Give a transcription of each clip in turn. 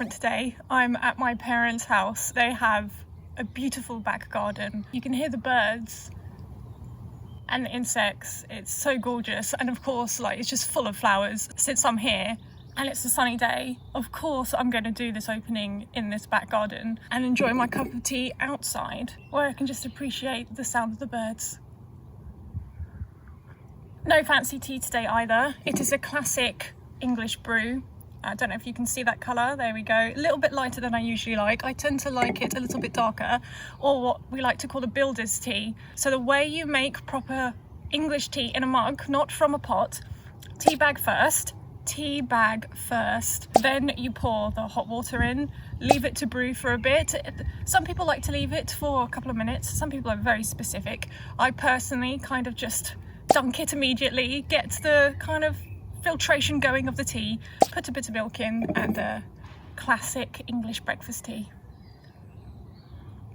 different today. I'm at my parents' house. They have a beautiful back garden. You can hear the birds and the insects. It's so gorgeous, and of course, like, it's just full of flowers. Since I'm here and it's a sunny day, of course I'm going to do this opening in this back garden and enjoy my cup of tea outside, where I can just appreciate the sound of the birds. No fancy tea today either. It is a classic English brew. I don't know if you can see that colour. There we go. A little bit lighter than I usually like. I tend to like it a little bit darker, or what we like to call a builder's tea. So the way you make proper English tea in a mug, not from a pot, tea bag first, then you pour the hot water in, leave it to brew for a bit. Some people like to leave it for a couple of minutes. Some people are very specific. I personally kind of just dunk it immediately, get the kind of filtration going of the tea, put a bit of milk in, and a classic English breakfast tea.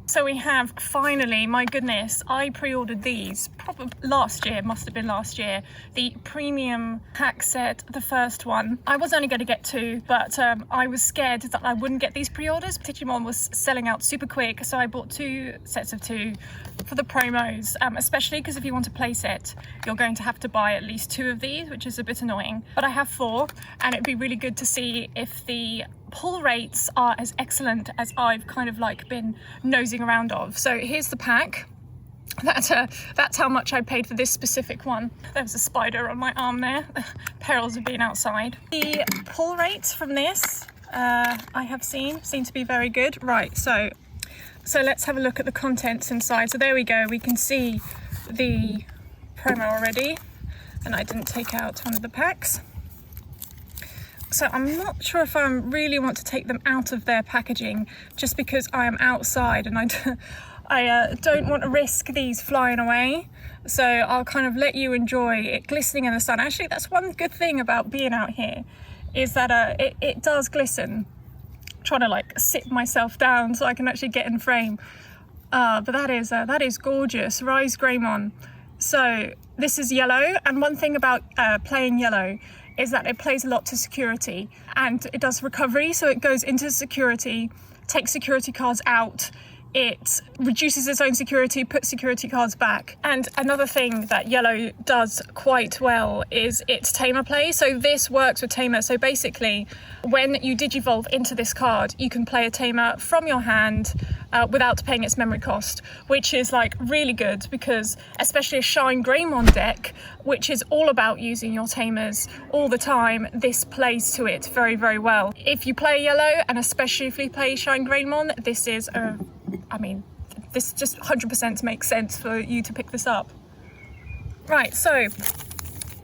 So we have finally, my goodness, I pre-ordered these probably last year, must have been last year, the premium pack set, the first one. I was only going to get 2, but I was scared that I wouldn't get these pre-orders. Digimon was selling out super quick, so I bought 2 sets of 2 for the promos, especially because if you want to place it, you're going to have to buy at least 2 of these, which is a bit annoying. But I have 4, and it'd be really good to see if the pull rates are as excellent as I've kind of like been nosing around of. So here's the pack. That's how much I paid for this specific one. There was a spider on my arm there. Perils of being outside. The pull rates from this I have seen seem to be very good. Right, so let's have a look at the contents inside. So there we go, we can see the promo already, and I didn't take out one of the packs. So I'm not sure if I really want to take them out of their packaging, just because I am outside and I don't want to risk these flying away. So I'll kind of let you enjoy it glistening in the sun. Actually, that's one good thing about being out here, is that it does glisten. I'm trying to like sit myself down so I can actually get in frame. But that is gorgeous. Rise Greymon. So this is yellow, and one thing about playing yellow is that it plays a lot to security, and it does recovery, so it goes into security, takes security cards out, it reduces its own security, puts security cards back. And another thing that yellow does quite well is its tamer play. So this works with tamer. So basically, when you digivolve into this card, you can play a tamer from your hand without paying its memory cost, which is like really good, because especially a Shine Greymon deck, which is all about using your tamers all the time, this plays to it very, very well. If you play yellow, and especially if you play Shine Greymon, this is this just 100% makes sense for you to pick this up. Right, so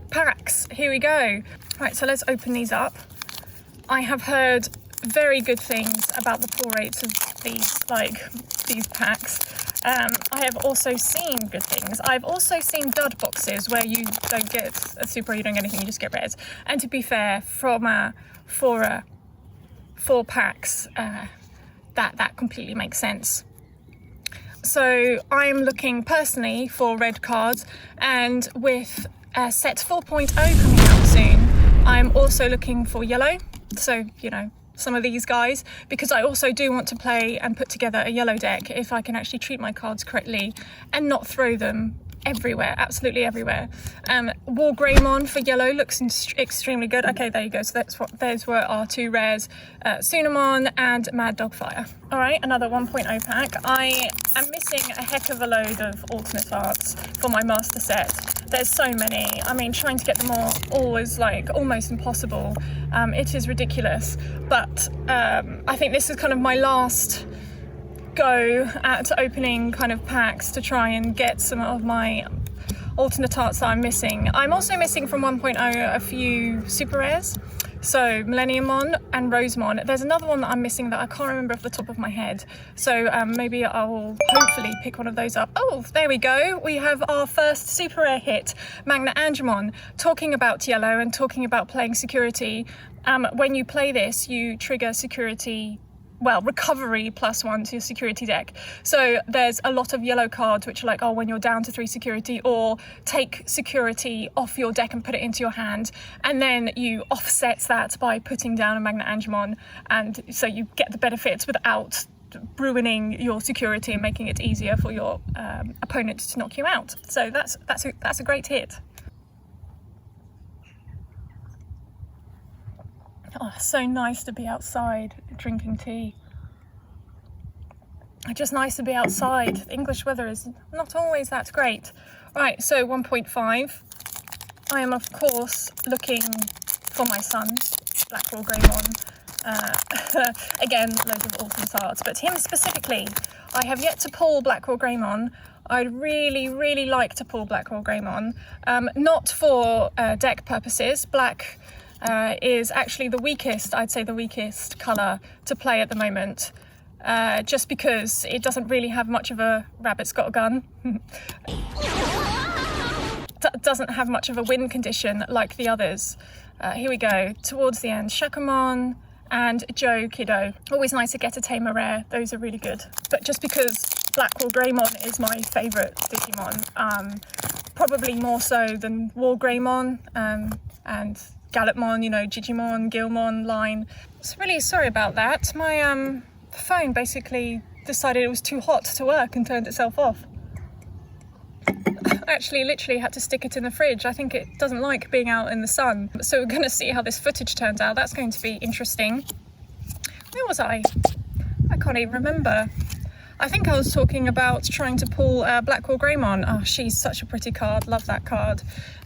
packs, here we go. Right, so let's open these up. I have heard very good things about the pull rates of these packs. I have also seen good things. I've also seen dud boxes where you don't get a super, you don't get anything, you just get rares. And to be fair, from for 4 packs, that completely makes sense. So I'm looking personally for red cards, and with set 4.0 coming out soon, I'm also looking for yellow. So, you know, some of these guys, because I also do want to play and put together a yellow deck if I can actually treat my cards correctly and not throw them everywhere, absolutely everywhere. War Greymon for yellow looks extremely good. Okay, there you go. So those were our 2 rares, Sunamon and Mad Dogfire. All right, another 1.0 pack. I am missing a heck of a load of alternate arts for my master set. There's so many. I mean, trying to get them all is like almost impossible. It is ridiculous. But I think this is kind of my last go at opening kind of packs to try and get some of my alternate arts that I'm missing. I'm also missing from 1.0 a few super rares. So Millenniummon and Rosemon. There's another one that I'm missing that I can't remember off the top of my head. So maybe I'll hopefully pick one of those up. Oh, there we go. We have our first super rare hit, Magna Angemon. Talking about yellow and talking about playing security. When you play this, you trigger security well, recovery +1 to your security deck. So there's a lot of yellow cards which are like, oh, when you're down to 3 security, or take security off your deck and put it into your hand, and then you offset that by putting down a Magna Angemon, and so you get the benefits without ruining your security and making it easier for your opponent to knock you out. So that's a great hit. Oh, so nice to be outside drinking tea. Just nice to be outside. The English weather is not always that great. Right, so 1.5. I am, of course, looking for my sons, Black Raw Greymon. Again, loads of Alternate Arts, but him specifically, I have yet to pull Black Raw Greymon. I'd really like to pull Black Raw Greymon. Not for deck purposes. Black is actually the weakest, I'd say the weakest colour to play at the moment, just because it doesn't really have much of a rabbit's got a gun. Doesn't have much of a win condition like the others. Here we go, towards the end, Shakamon and Joe Kiddo. Always nice to get a tamer rare, those are really good. But just because Black Raw Greymon is my favourite Digimon, probably more so than War Greymon and Gallopmon, you know, Digimon, Gilmon line. So really sorry about that. My phone basically decided it was too hot to work and turned itself off. I actually literally had to stick it in the fridge. I think it doesn't like being out in the sun. So we're going to see how this footage turns out. That's going to be interesting. Where was I? I can't even remember. I think I was talking about trying to pull Black Raw Greymon. Oh, she's such a pretty card. Love that card.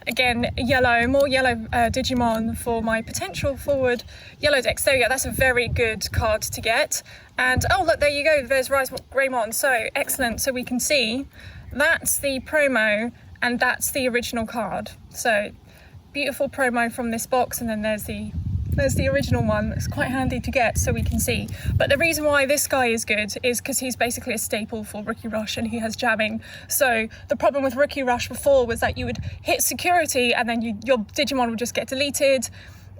Again, yellow, more yellow Digimon for my potential forward yellow decks. There we go. That's a very good card to get. And oh, look, there you go. There's Rise Greymon. So excellent. So we can see that's the promo and that's the original card. So beautiful promo from this box, and then there's the original one. It's quite handy to get so we can see. But the reason why this guy is good is because he's basically a staple for Rookie Rush and he has jamming. So the problem with Rookie Rush before was that you would hit security and then your Digimon would just get deleted,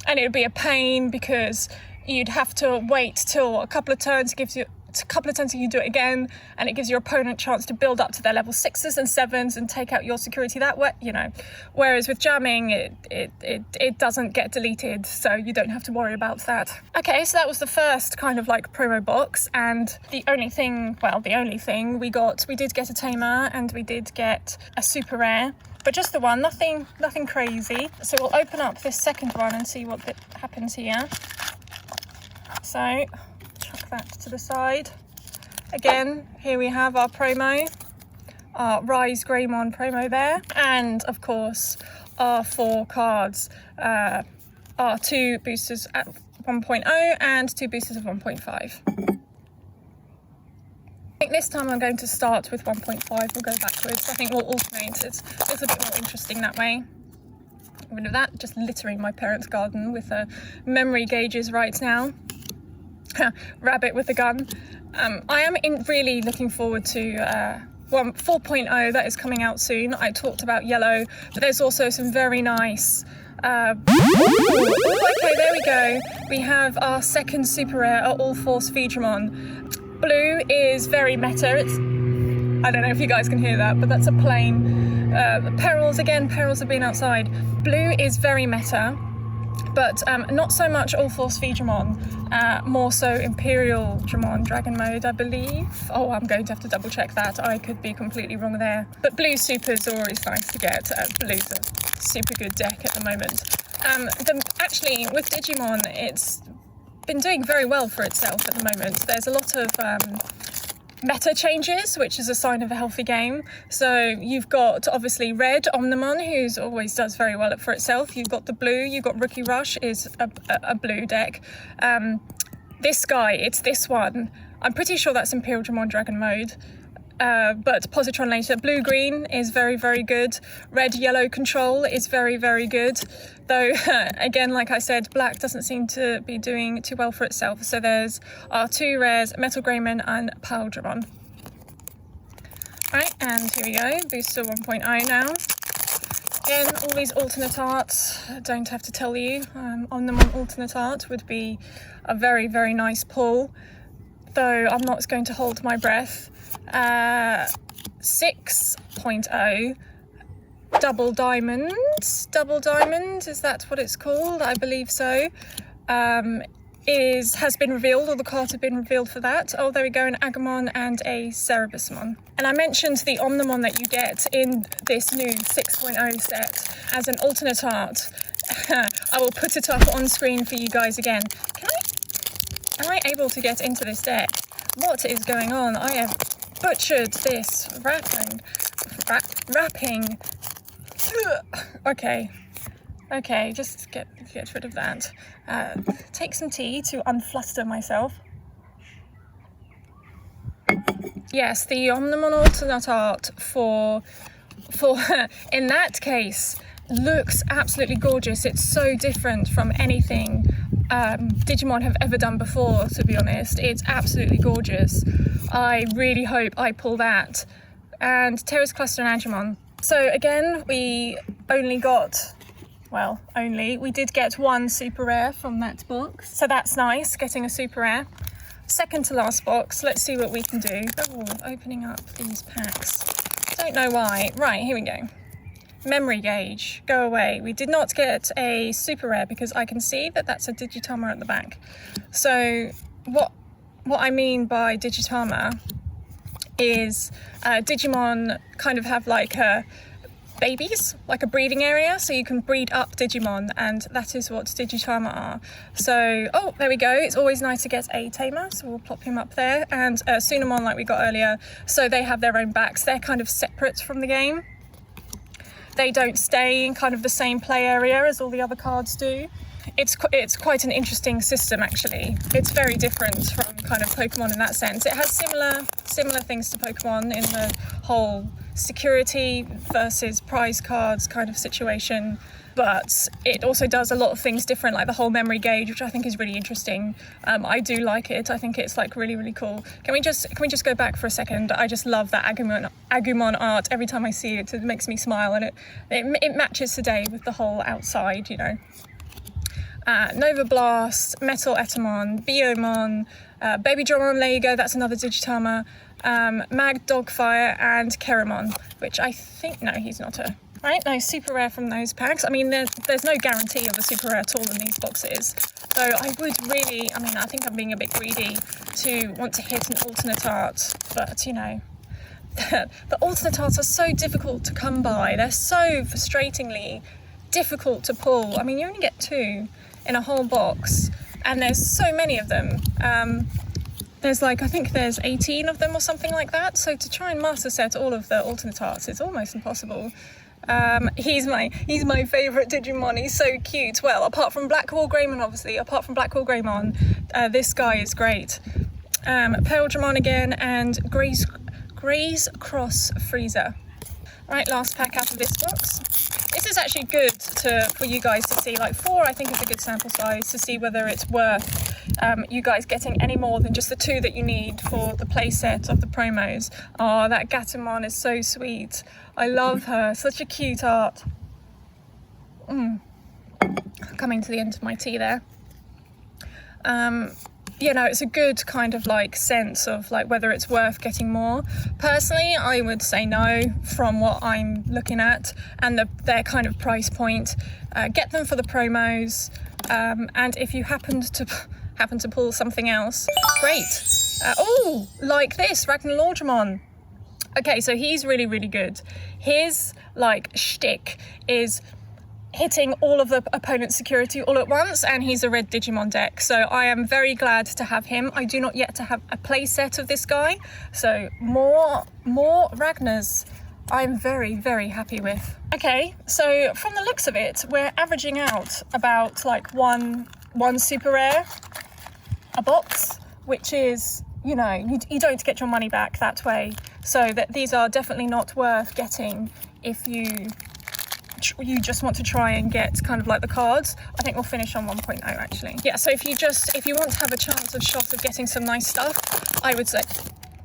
and it would be a pain because you'd have to wait till a couple of turns. Gives you a couple of turns you can do it again, and it gives your opponent a chance to build up to their level 6s and 7s and take out your security that way, you know. Whereas with jamming, it doesn't get deleted, so you don't have to worry about that. Okay, so that was the first kind of like promo box, and the only thing we did get a tamer and we did get a super rare, but just the one, nothing crazy. So we'll open up this second one and see what happens here. So chuck that to the side. Again, here we have our promo, our Rise Greymon promo there, and of course our 4 cards, our 2 boosters at 1.0 and 2 boosters of 1.5. I think this time I'm going to start with 1.5, we'll go backwards. I think we'll alternate, it's a bit more interesting that way. Rid of that, just littering my parents' garden with memory gauges right now. Rabbit with a gun. I am really looking forward to 4.0 that is coming out soon. I talked about yellow, but there's also some very nice okay, there we go. We have our second super rare, our All Force Feedramon. Blue is very meta. I don't know if you guys can hear that, but that's a plane. Perils have been outside. Blue is very meta, but not so much All Force Feedramon, more so Imperial Dramon Dragon Mode, I believe. Oh, I'm going to have to double check that. I could be completely wrong there. But blue supers are always nice to get. Blue's a super good deck at the moment. Actually, with Digimon, it's been doing very well for itself at the moment. There's a lot of meta changes, which is a sign of a healthy game. So you've got obviously red Omnimon, who always does very well for itself. You've got the blue, you've got Rookie Rush is a blue deck. This guy, it's this one. I'm pretty sure that's Imperial Dramon Dragon Mode. But positron later. Blue-green is very, very good. Red-yellow control is very, very good. Though, again, like I said, black doesn't seem to be doing too well for itself. So there's our 2 rares, Metal Greymon and Paldramon. Right, and here we go, booster 1.0 now. Again, all these alternate arts, don't have to tell you. Omnimon alternate art would be a very, very nice pull. though I'm not going to hold my breath. 6.0 double diamond, is that what it's called? I believe so. Has been revealed, or the cards have been revealed for that. Oh, there we go, an Agumon and a Cerebusmon. And I mentioned the Omnimon that you get in this new 6.0 set as an alternate art. I will put it up on screen for you guys again. Am I able to get into this deck? What is going on? I have butchered this wrapping. Okay, just get rid of that. Take some tea to unfluster myself. Yes, the Omnimon Alternate Art for in that case looks absolutely gorgeous. It's so different from anything Digimon have ever done before, to be honest. It's absolutely gorgeous. I really hope I pull that. And Terrace Cluster and Agumon. So again, we only got, we did get one super rare from that box. So that's nice, getting a super rare. Second to last box, let's see what we can do. Oh, opening up these packs. Don't know why. Right, here we go. Memory gauge, go away. We did not get a super rare because I can see that that's a Digitama at the back. So what I mean by Digitama is Digimon kind of have like babies, like a breeding area, so you can breed up Digimon, and that is what Digitama are. So, oh, there we go. It's always nice to get a tamer, so we'll plop him up there. And Sunamon, like we got earlier, so they have their own backs. They're kind of separate from the game. They don't stay in kind of the same play area as all the other cards do. It's quite an interesting system, actually. It's very different from kind of Pokemon in that sense. It has similar things to Pokemon in the whole security versus prize cards kind of situation, but it also does a lot of things different, like the whole memory gauge, which I think is really interesting. I do like it. I think it's like really cool. Can we just go back for a second? I just love that Agumon art. Every time I see it, it makes me smile, and it matches today with the whole outside, you know. Nova Blast, Metal Etamon, Biomon, Baby Dramon, there you go, that's another Digitama, Mag Dogfire, and Keramon, which I think, no, he's not a, right, no, super rare from those packs. I mean, there's no guarantee of a super rare at all in these boxes, so I would really, I think I'm being a bit greedy to want to hit an alternate art, but, you know, the alternate arts are so difficult to come by. They're so frustratingly difficult to pull. I mean, you only get 2 in a whole box, and there's so many of them. There's like, I think there's 18 of them or something like that, so to try and master set all of the alternate arts is almost impossible. He's my favourite Digimon. He's so cute. Well, apart from Blackwall Greymon, obviously, this guy is great. Pale Dramon again, and Gray's Cross Freezer. Right, last pack out of this box. This is actually good for you guys to see, like 4 I think is a good sample size to see whether it's worth you guys getting any more than just the 2 that you need for the play set of the promos. Oh, that Gatomon is so sweet. I love her, such a cute art. Coming to the end of my tea there. You know, it's a good kind of like sense of like whether it's worth getting more. Personally, I would say no from what I'm looking at and their kind of price point. Get them for the promos, and if you happen to pull something else, great. Oh, like this Ragnarlordramon. Okay, so he's really good. His like shtick is hitting all of the opponent's security all at once, and he's a red Digimon deck, so I am very glad to have him. I do not yet to have a play set of this guy, so more Ragnars I'm very happy with. Okay, so from the looks of it, we're averaging out about like one super rare a box, which is, you know, you don't get your money back that way, so that these are definitely not worth getting if you just want to try and get kind of like the cards. I think we'll finish on 1.0 actually. Yeah, so if you want to have a chance of shot of getting some nice stuff, I would say,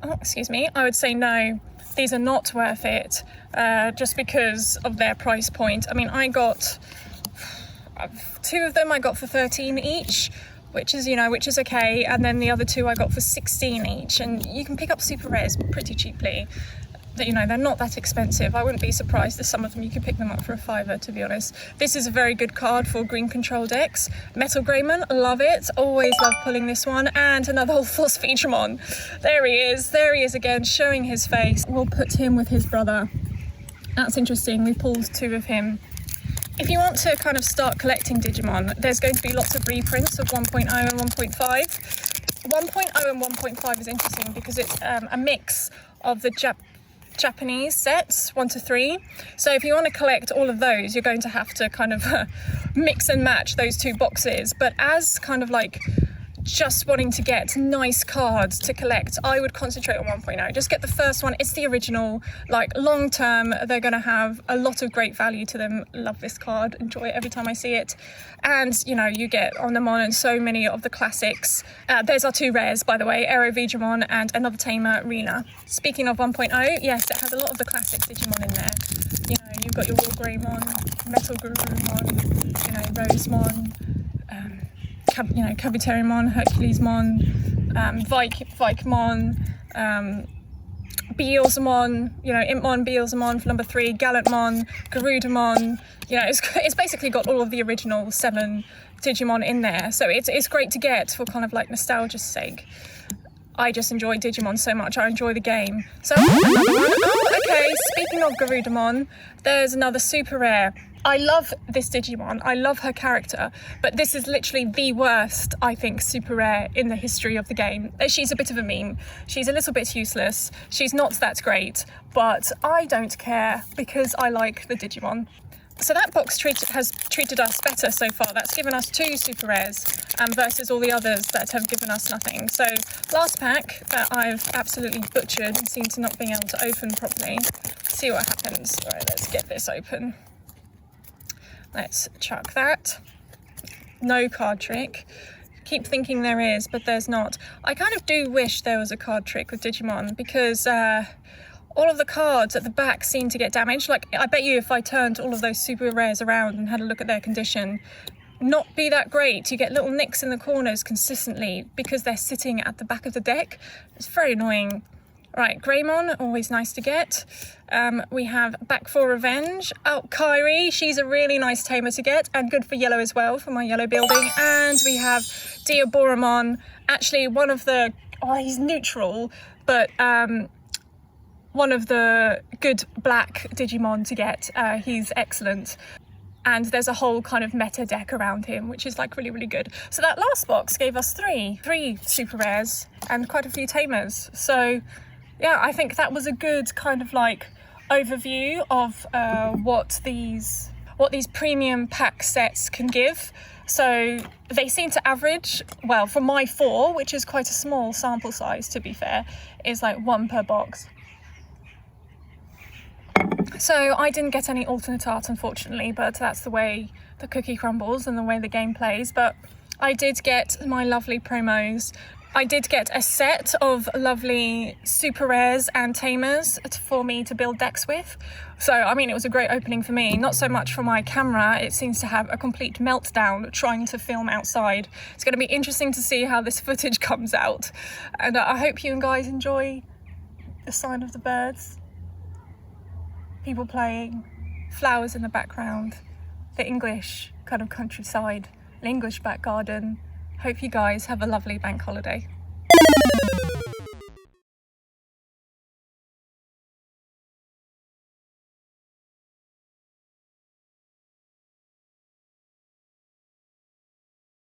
I would say no, these are not worth it, just because of their price point. I mean, I got 2 of them, I got for 13 each, which is okay. And then the other two I got for 16 each, and you can pick up super rares pretty cheaply. They're not that expensive. I wouldn't be surprised if some of them you could pick them up for a £5, to be honest. This is a very good card for green control decks. Metal Greymon, love it. Always love pulling this one. And another old Phosphedramon. There he is again, showing his face. We'll put him with his brother. That's interesting. We pulled two of him. If you want to kind of start collecting Digimon, there's going to be lots of reprints of 1.0 and 1.5. 1.0 and 1.5 is interesting because it's a mix of the Japanese sets 1 to 3. So if you want to collect all of those, you're going to have to kind of mix and match those two boxes. But as kind of like just wanting to get nice cards to collect, I would concentrate on 1.0. Just get the first one. It's the original. Like, long term, they're going to have a lot of great value to them. Love this card. Enjoy it every time I see it. And, you get Omnimon and so many of the classics. There's our two rares, by the way, Aero Veedramon and another tamer, Rena. Speaking of 1.0, yes, it has a lot of the classic Digimon in there. You've got your Wargreymon, Metal Gurumon, Rosemon, Caviterimon, Herculesmon, Vikemon, Beelzemon, Impmon, Beelzemon for number 3, Gallantmon, Garudamon. It's basically got all of the original 7 Digimon in there. So it's great to get for kind of like nostalgia's sake. I just enjoy Digimon so much. I enjoy the game. So another one. Oh, okay. Speaking of Garudamon, there's another super rare. I love this Digimon. I love her character, but this is literally the worst, I think, super rare in the history of the game. She's a bit of a meme. She's a little bit useless. She's not that great, but I don't care because I like the Digimon. So that box has treated us better so far. That's given us 2 super rares versus all the others that have given us nothing. So last pack that I've absolutely butchered and seem to not being able to open properly. See what happens. All right, let's get this open. Let's chuck that. No card trick. Keep thinking there is, but there's not. I kind of do wish there was a card trick with Digimon because all of the cards at the back seem to get damaged. Like, I bet you if I turned all of those super rares around and had a look at their condition, not be that great. You get little nicks in the corners consistently because they're sitting at the back of the deck. It's very annoying. Right, Greymon, always nice to get. We have Back for Revenge. Oh, Kairi, she's a really nice tamer to get and good for yellow as well, for my yellow building. And we have Diaboromon, actually one of the, he's neutral, but one of the good black Digimon to get. He's excellent. And there's a whole kind of meta deck around him, which is like really, really good. So that last box gave us three super rares and quite a few tamers. So yeah, I think that was a good kind of like overview of what these premium pack sets can give. So they seem to average, well, for my 4, which is quite a small sample size to be fair, is like 1 per box. So I didn't get any alternate art, unfortunately, but that's the way the cookie crumbles and the way the game plays. But I did get my lovely promos. I did get a set of lovely super rares and tamers for me to build decks with. So, I mean, it was a great opening for me. Not so much for my camera. It seems to have a complete meltdown trying to film outside. It's going to be interesting to see how this footage comes out. And I hope you guys enjoy the sound of the birds, people playing, flowers in the background, the English kind of countryside, the English back garden. Hope you guys have a lovely bank holiday.